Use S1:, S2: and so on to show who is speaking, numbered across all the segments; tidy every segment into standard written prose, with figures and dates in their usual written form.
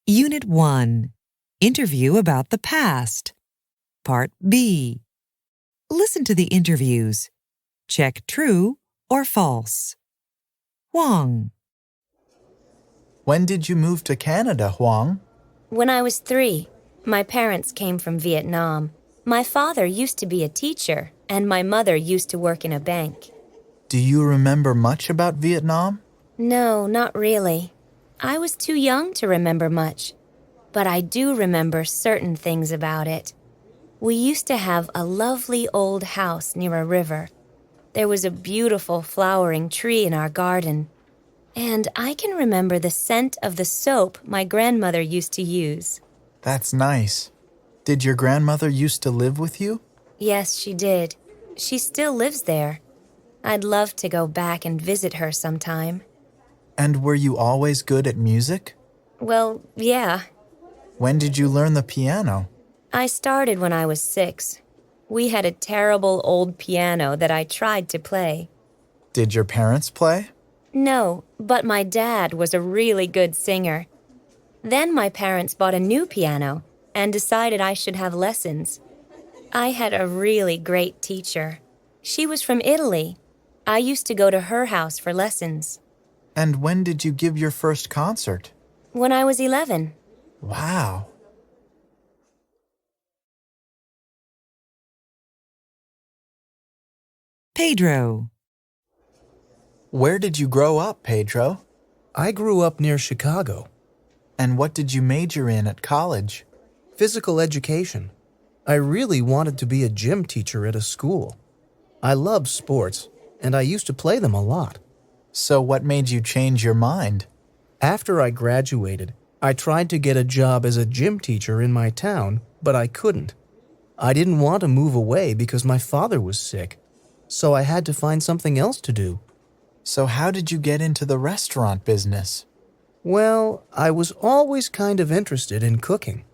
S1: Unit 1. Interview about the past. Part B. Listen to the interviews. Check true or false. Huang.
S2: When did you move to Canada, Huang?
S3: When I was 3, my parents came from Vietnam. My father used to be a teacher, and my mother used to work in a bank.
S2: Do you remember much about Vietnam?
S3: No, not really. I was too young to remember much, but I do remember certain things about it. We used to have a lovely old house near a river. There was a beautiful flowering tree in our garden, and I can remember the scent of the soap my grandmother used to use.
S2: That's nice. Did your grandmother used to live with you?
S3: Yes, she did. She still lives there. I'd love to go back and visit her sometime.
S2: And were you always good at music?
S3: Well, yeah.
S2: When did you learn the piano?
S3: I started when I was 6. We had a terrible old piano that I tried to play.
S2: Did your parents play?
S3: No, but my dad was a really good singer. Then my parents bought a new piano and decided I should have lessons. I had a really great teacher. She was from Italy. I used to go to her house for lessons.
S2: And when did you give your first concert?
S3: When I was 11.
S2: Wow.
S1: Pedro.
S2: Where did you grow up, Pedro?
S4: I grew up near Chicago.
S2: And what did you major in at college?
S4: Physical education. I really wanted to be a gym teacher at a school. I love sports, and I used to play them a lot.
S2: So what made you change your mind?
S4: After I graduated, I tried to get a job as a gym teacher in my town, but I couldn't. I didn't want to move away because my father was sick, so I had to find something else to do.
S2: So how did you get into the restaurant business?
S4: Well, I was always kind of interested in cooking.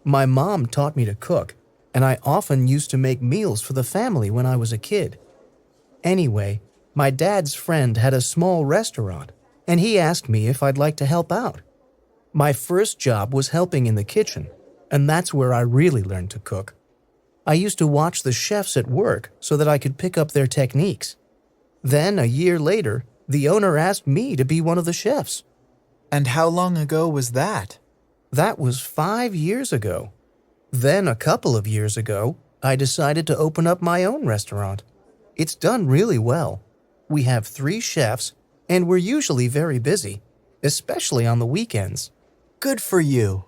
S4: My mom taught me to cook, and I often used to make meals for the family when I was a kid. Anyway, my dad's friend had a small restaurant, and he asked me if I'd like to help out. My first job was helping in the kitchen, and that's where I really learned to cook. I used to watch the chefs at work so that I could pick up their techniques. Then, a year later, the owner asked me to be one of the chefs.
S2: And how long ago was that?
S4: That was 5 years ago. Then, a couple of years ago, I decided to open up my own restaurant. It's done really well. We have 3 chefs, and we're usually very busy, especially on the weekends.
S2: Good for you.